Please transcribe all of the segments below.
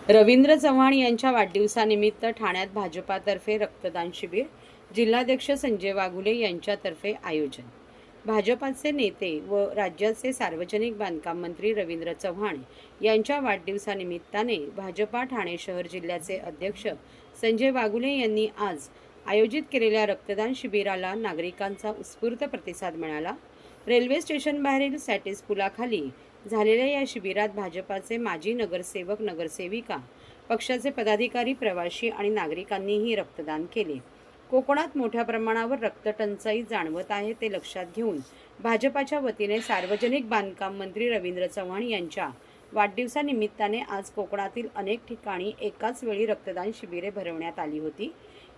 रवींद्र चव्हाण यांच्या वाढदिवसानिमित्त ठाण्यात भाजपातर्फे रक्तदान शिबिर, जिल्हाध्यक्ष संजय वाघुले यांच्यातर्फे आयोजन। भाजपाचे नेते व राज्याचे सार्वजनिक बांधकाम मंत्री रवींद्र चव्हाण यांच्या वाढदिवसानिमित्ताने भाजपा ठाणे शहर जिल्ह्याचे अध्यक्ष संजय वाघुले यांनी आज आयोजित केलेल्या रक्तदान शिबिराला नागरिकांचा उत्स्फूर्त प्रतिसाद मिळाला। रेल्वे स्टेशनबाहेरील सॅटिस पुलाखाली झालेल्या या शिबिरात भाजपाचे माजी नगरसेवक, नगरसेविका, पक्षाचे पदाधिकारी, प्रवासी आणि नागरिकांनीही रक्तदान केले। कोकणात मोठ्या प्रमाणावर रक्तटंचाई जाणवत आहे ते लक्षात घेऊन भाजपाच्या वतीने सार्वजनिक बांधकाम मंत्री रवींद्र चव्हाण यांच्या वाढदिवसानिमित्ताने आज कोकणातील अनेक ठिकाणी एकाच वेळी रक्तदान शिबिरे भरवण्यात आली होती।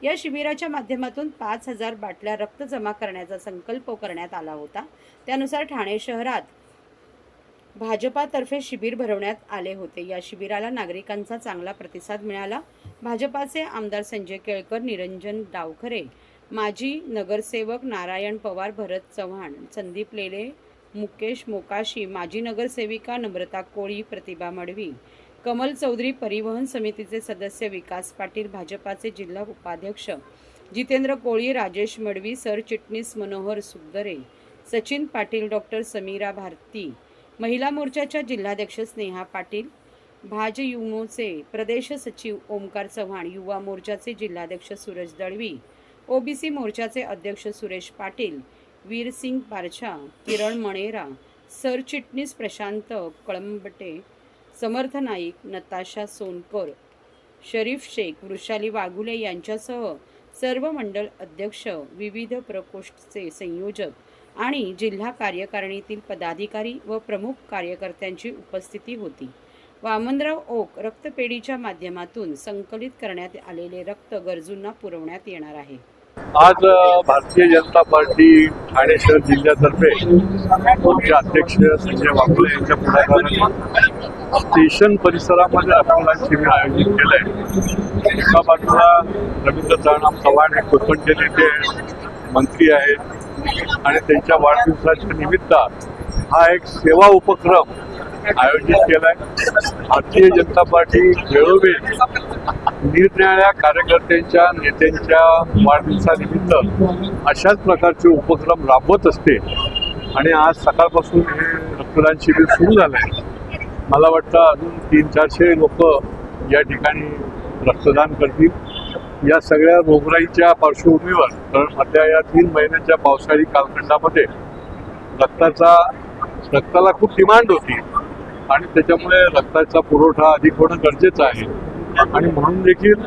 या शिबिराच्या माध्यमातून 5000 बाटल्या रक्त जमा करण्याचा संकल्प करण्यात आला होता। त्यानुसार ठाणे शहरात भाजपातर्फे शिबिर भरवण्यात आले होते। या शिबिराला नागरिकांचा चांगला प्रतिसाद मिळाला। भाजपाचे आमदार संजय केळकर, निरंजन डावखरे, माजी नगरसेवक नारायण पवार, भरत चव्हाण, संदीप लेले, मुकेश मोकाशी, माजी नगरसेविका नम्रता कोळी, प्रतिभा मडवी, कमल चौधरी, परिवहन समितीचे सदस्य विकास पाटील, भाजपाचे जिल्हा उपाध्यक्ष जितेंद्र कोळी, राजेश मडवी, सरचिटणीस मनोहर सुगदरे, सचिन पाटील, डॉक्टर समीरा भारती, महिला मोर्चाच्या जिल्हाध्यक्ष स्नेहा पाटील, भाजयुमोचे प्रदेश सचिव ओमकार चव्हाण, युवा मोर्चाचे जिल्हाध्यक्ष सूरज दळवी, ओबीसी मोर्चाचे अध्यक्ष सुरेश पाटील, वीरसिंग पारछा, किरण मणेरा, सरचिटणीस प्रशांत कळंबटे, समर्थ नाईक, नताशा सोनकर, शरीफ शेख, वृषाली वाघुले यांच्यासह सर्व मंडल अध्यक्ष, विविध प्रकोष्ठचे संयोजक आणि जिल्हा कार्यकारिणीतील पदाधिकारी व प्रमुख कार्यकर्त्यांची उपस्थिती होती। वामनराव ओक रक्तपेढीच्या माध्यमातून संकलित करण्यात आलेले रक्त गरजूंना पुरवण्यात येणार आहे। आज भारतीय जनता पार्टी ठाणे शहर जिल्ह्यातर्फे मुख्य अध्यक्ष संजय वाघुले यांच्या पुढाकाराने स्टेशन परिसरामध्ये रक्तदान शिबिर आयोजित केलं आहे। एका बाजूला रवींद्र चव्हाण हे कोकणचे नेते मंत्री आहेत आणि त्यांच्या वाढदिवसाच्या निमित्त हा एक सेवा उपक्रम आयोजित केला आहे। भारतीय जनता पार्टी वेळोवेळी निरनिराळ्या कार्यकर्त्यांच्या, नेत्यांच्या वाढदिवसानिमित्त अशाच प्रकारचे उपक्रम राबवत असते आणि आज सकाळपासून हे रक्तदान शिबिर सुरू झालं आहे। मला वाटतं अजून 300-400 लोक या ठिकाणी रक्तदान करतील। या सगळ्या रोगराईच्या पार्श्वभूमीवर, कारण सध्या या 3 महिन्याच्या पावसाळी कालखंडामध्ये रक्ताला खूप डिमांड होती आणि त्याच्यामुळे रक्ताचा पुरवठा अधिक होणं गरजेचं आहे आणि म्हणून देखील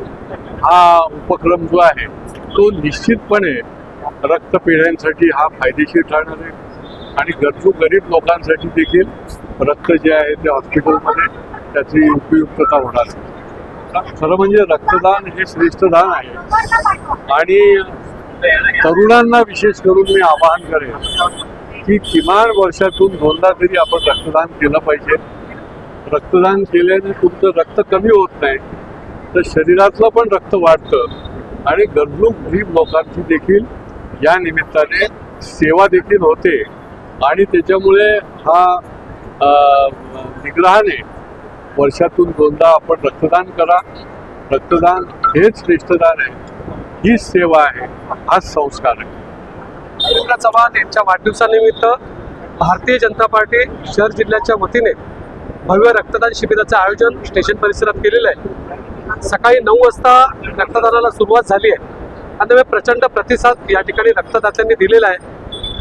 हा उपक्रम जो आहे तो निश्चितपणे रक्तपेढ्यांसाठी हा फायदेशीर ठरणार आहे आणि गरजू गरीब लोकांसाठी देखील रक्त जे आहे ते हॉस्पिटलमध्ये त्याची उपयुक्तता होणार आहे। खरं म्हणजे रक्तदान हे श्रेष्ठ दान आहे आणि तरुणांना विशेष करून मी आवाहन करेन की किमान वर्षातून 2दा तरी आपण रक्तदान केलं पाहिजे। रक्तदान केल्याने तुमचं रक्त कमी होत नाही तर शरीरातलं पण रक्त वाढतं आणि गरजू गरीब लोकांची देखील या निमित्ताने सेवा देखील होते आणि त्याच्यामुळे हा निग्रहाने वर्षातून 2दा आपण रक्तदान करा। रक्तदान हेच श्रेष्ठदान आहे, हीच सेवा आहे, हाच संस्कार आहे। रवींद्र चव्हाण यांच्या वाढदिवसानिमित्त भारतीय जनता पार्टी शहर जिल्ह्याच्या वतीने भव्य रक्तदान शिबिराचं आयोजन स्टेशन परिसरात केलेलं आहे। सकाळी 9 वाजता रक्तदानाला सुरुवात झाली आहे आणि प्रचंड प्रतिसाद या ठिकाणी रक्तदात्यांनी दिलेला आहे।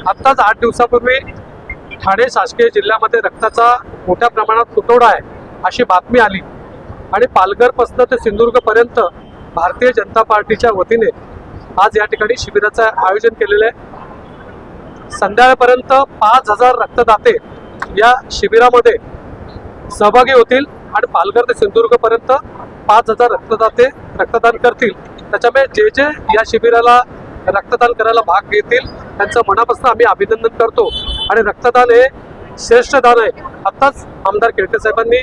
आत्ताच 8 दिवसापूर्वी ठाणे शासकीय जिल्ह्यामध्ये रक्ताचा मोठ्या प्रमाणात तुटवडा आहे अशी बातमी आली आणि पालघरपासून ते सिंधुदुर्गपर्यंत भारतीय जनता पार्टीच्या वतीने आज या ठिकाणी शिबिराचं आयोजन केलेलं आहे। संध्याकाळपर्यंत 5000 रक्तदाते या शिबिरामध्ये सहभागी होतील आणि पालघर ते सिंधुदुर्गपर्यंत 5000 रक्तदाते रक्तदान करतील। त्याच्यामुळे जे या शिबिराला रक्तदान करायला भाग घेतील त्यांचं मनापासून आम्ही अभिनंदन करतो आणि रक्तदान हे श्रेष्ठ दान आहे। आत्ताच आमदार केळकर साहेबांनी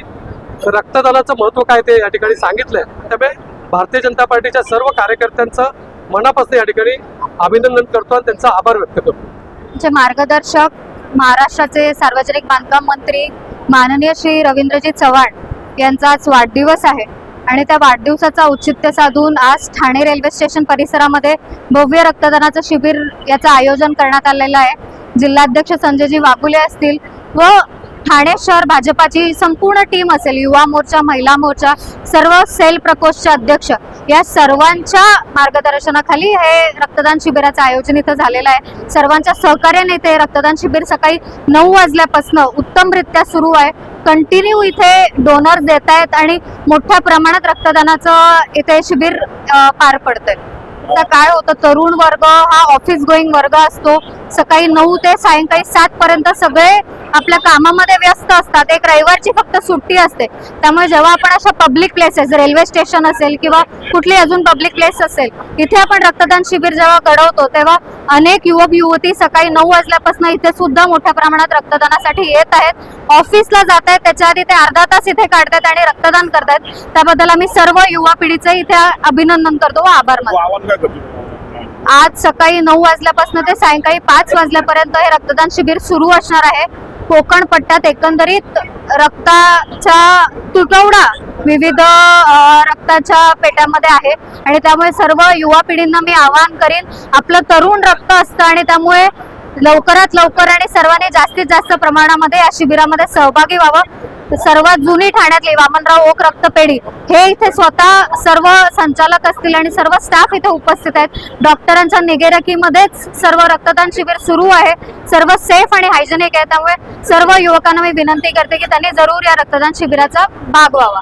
रक्तदानाचं महत्त्व काय ते या ठिकाणी सांगितलंय। त्यामुळे भारतीय जनता पार्टीच्या सर्व कार्यकर्त्यांचं मनापासून या ठिकाणी अभिनंदन करतो आणि त्यांचा आभार व्यक्त करतो। जे मार्गदर्शक महाराष्ट्राचे सार्वजनिक बांधकाम मंत्री माननीय श्री रवींद्रजी चव्हाण यांचा आज वाढदिवस आहे आणि त्या वाढदिवसाचा औचित्य साधून आज ठाणे रेल्वे स्टेशन परिसरामध्ये भव्य रक्तदानाचं शिबिर याचं आयोजन करण्यात आलेलं आहे. जिल्हाध्यक्ष संजयजी वाघुले असतील व ठाणे शहर भाजपाची संपूर्ण टीम असेल, युवा मोर्चा, महिला मोर्चा, सर्व सेल प्रकोष्ठचे अध्यक्ष या सर्वांच्या मार्गदर्शनाखाली हे रक्तदान शिबिराचं आयोजन इथं झालेलं आहे. सर्वांच्या सहकार्याने ते रक्तदान शिबिर सकाळी 9 वाजल्यापासून उत्तमरित्या सुरू आहे. कंटिन्यू इथे डोनर्स येत आहेत आणि मोठ्या प्रमाणात रक्तदानाचं इथे शिबिर पार पडतंय. आता काय होतं, तरुण वर्ग हा ऑफिस गोईंग वर्ग असतो. सकाळी 9 ते सायंकाळी 7 पर्यंत सगळे आपल्या कामामध्ये व्यस्त असतात. एक रविवारची फक्त सुट्टी असते. त्यामुळे जेव्हा आपण अशा पब्लिक प्लेसेस, रेल्वे स्टेशन असेल किंवा कुठली अजून पब्लिक प्लेस असेल, इथे आपण रक्तदान शिबिर जेव्हा घडवतो तेव्हा अनेक युवक युवती सकाळी 9 वाजल्यापासून इथे सुद्धा मोठ्या प्रमाणात रक्तदानासाठी येत आहेत. ऑफिसला जात आहेत, त्याच्या आधी ते अर्धा तास इथे काढतात आणि रक्तदान करतात. त्याबद्दल आम्ही सर्व युवा पिढीचे इथे अभिनंदन करतो व आभार मानतो. आज सकाळी 9 वाजल्यापासून ते सायंकाळी 5 वाजल्यापर्यंत हे रक्तदान शिबिर सुरू असणार आहे. कोकण पट्ट्यात एकंदरीत रक्ताचा तुटवडा विविध रक्ताच्या पेट्यामध्ये आहे आणि त्यामुळे सर्व युवा पिढींना मी आवाहन करीन, आपलं तरुण रक्त असतं आणि त्यामुळे लवकरात लवकर आणि सर्वांनी जास्तीत जास्त प्रमाणामध्ये या शिबिरामध्ये सहभागी व्हावं. सर्वात जुनी ठाण्यातली वामनराव ओक रक्तपेढी हे इथे स्वतः सर्व संचालक असतील आणि सर्व स्टाफ इथे उपस्थित आहेत. डॉक्टरांच्या निगेरकीमध्येच सर्व रक्तदान शिबिर सुरू आहे. सर्व सेफ आणि हायजेनिक आहे. त्यामुळे सर्व युवकांना मी विनंती करते की त्यांनी जरूर या रक्तदान शिबिराचा भाग व्हावा.